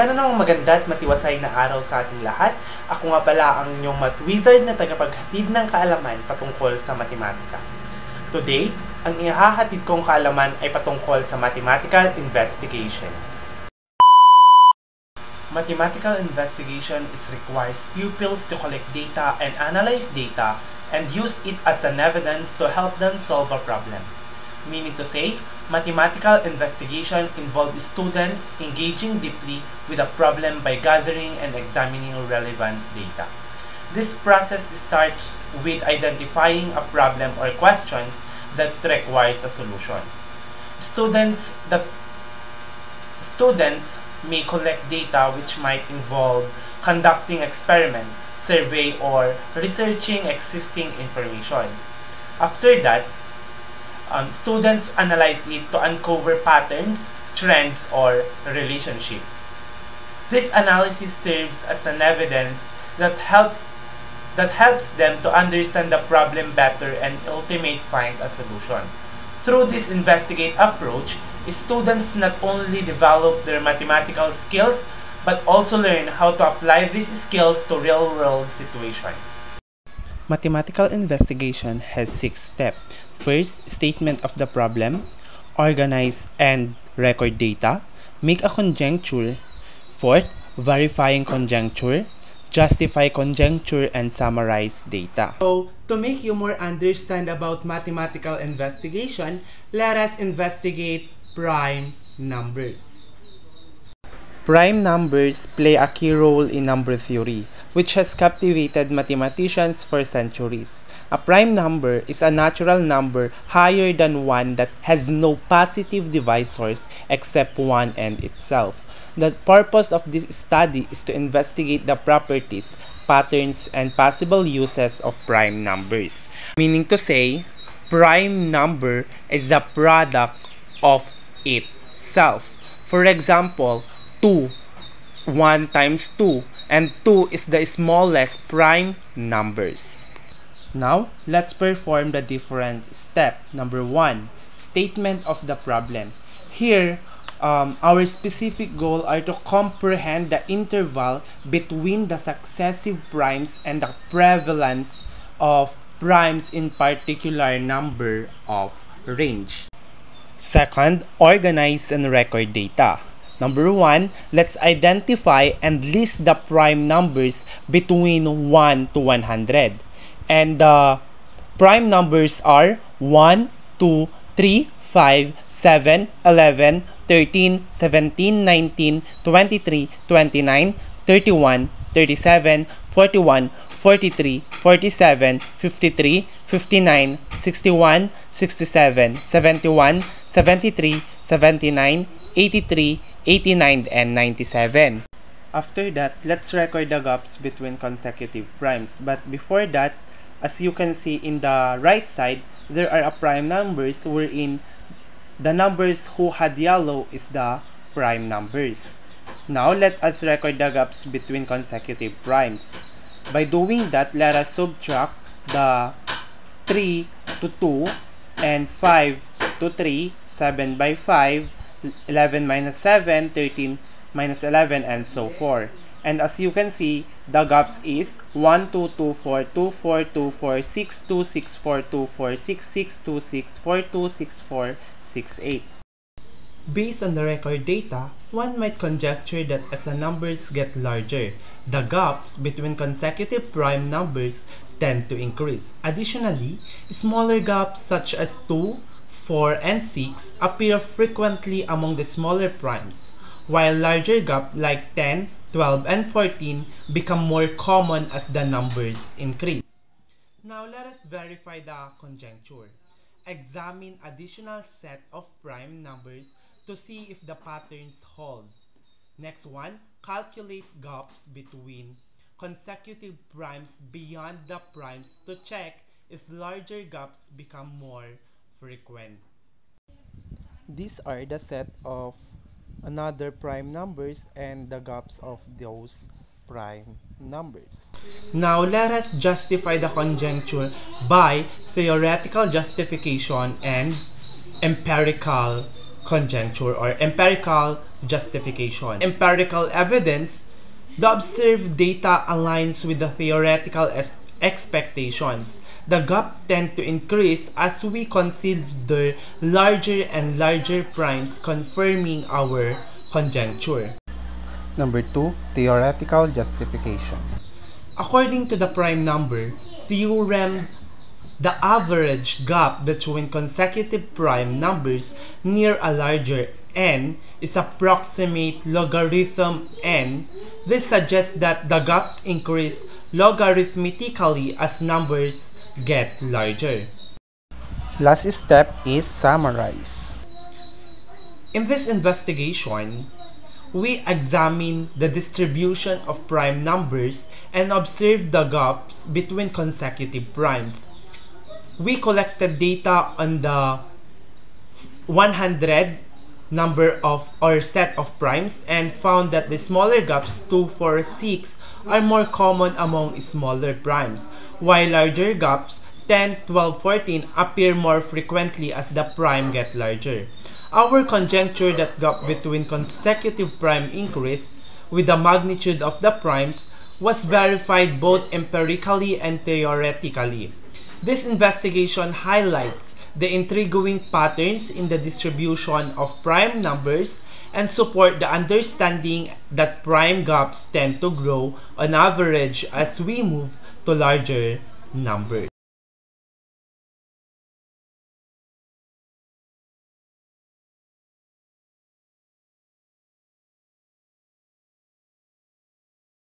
Sana namang maganda at matiwasay na araw sa ating lahat. Ako nga pala ang inyong math wizard na tagapaghatid ng kaalaman patungkol sa matematika. Today, ang ihahatid kong kaalaman ay patungkol sa mathematical investigation. Mathematical investigation requires pupils to collect data and analyze data and use it as an evidence to help them solve a problem. Meaning to say, mathematical investigation involves students engaging deeply with a problem by gathering and examining relevant data. This process starts with identifying a problem or questions that requires a solution. Students may collect data which might involve conducting experiment, survey, or researching existing information. After that, students analyze it to uncover patterns, trends, or relationships. This analysis serves as an evidence that helps them to understand the problem better and ultimately find a solution. Through this investigate approach, students not only develop their mathematical skills but also learn how to apply these skills to real-world situations. Mathematical investigation has 6 steps. First, statement of the problem, organize and record data, make a conjecture. Fourth, verifying conjecture, justify conjecture, and summarize data. So, to make you more understand about mathematical investigation, let us investigate prime numbers. Prime numbers play a key role in number theory, which has captivated mathematicians for centuries. A prime number is a natural number higher than 1 that has no positive divisors except 1 and itself. The purpose of this study is to investigate the properties, patterns, and possible uses of prime numbers. Meaning to say, prime number is the product of itself. For example, 1 times 2, and 2 is the smallest prime numbers. Now, let's perform the different step. Number 1, statement of the problem. Here, our specific goal are to comprehend the interval between the successive primes and the prevalence of primes in particular number of range. Second, organize and record data. Number 1, let's identify and list the prime numbers between 1 to 100. And the prime numbers are 1, 2, 3, 5, 7, 11, 13, 17, 19, 23, 29, 31, 37, 41, 43, 47, 53, 59, 61, 67, 71, 73, 79, 83, 89, and 97. After that, let's record the gaps between consecutive primes. But before that, as you can see in the right side, there are prime numbers wherein the numbers who had yellow is the prime numbers. Now, let us record the gaps between consecutive primes. By doing that, let us subtract the 3 to 2 and 5 to 3, 7 by 5, 11 minus 7, 13 minus 11, and so forth. And as you can see, the gaps is 1, 2, 2, 4, 2, 4, 2, 4, 6, 2, 6, 4, 2, 4, 6, 6, 2, 6, 4, 2, 6, 4, 6, 8. Based on the record data, one might conjecture that as the numbers get larger, the gaps between consecutive prime numbers tend to increase. Additionally, smaller gaps such as 2, 4, and 6 appear frequently among the smaller primes, while larger gaps like 10, 12, and 14 become more common as the numbers increase. Now let us verify the conjecture. Examine additional set of prime numbers to see if the patterns hold. Next one, calculate gaps between consecutive primes beyond the primes to check if larger gaps become more frequent. These are the set of another prime numbers and the gaps of those prime numbers. Now let us justify the conjecture by theoretical justification and empirical conjecture or empirical justification. Empirical evidence, the observed data aligns with the theoretical expectations. The gap tends to increase as we consider larger and larger primes, confirming our conjecture. Number 2, theoretical justification. According to the prime number theorem, the average gap between consecutive prime numbers near a larger n is approximate logarithm n. This suggests that the gaps increase logarithmically as numbers get larger. Last step is summarize. In this investigation, we examine the distribution of prime numbers and observe the gaps between consecutive primes. We collected data on the 100 number of or set of primes and found that the smaller gaps 2, 4, 6 are more common among smaller primes, while larger gaps 10, 12, 14 appear more frequently as the prime get larger. Our conjecture that gap between consecutive prime increase with the magnitude of the primes was verified both empirically and theoretically. This investigation highlights the intriguing patterns in the distribution of prime numbers and support the understanding that prime gaps tend to grow on average as we move to larger numbers.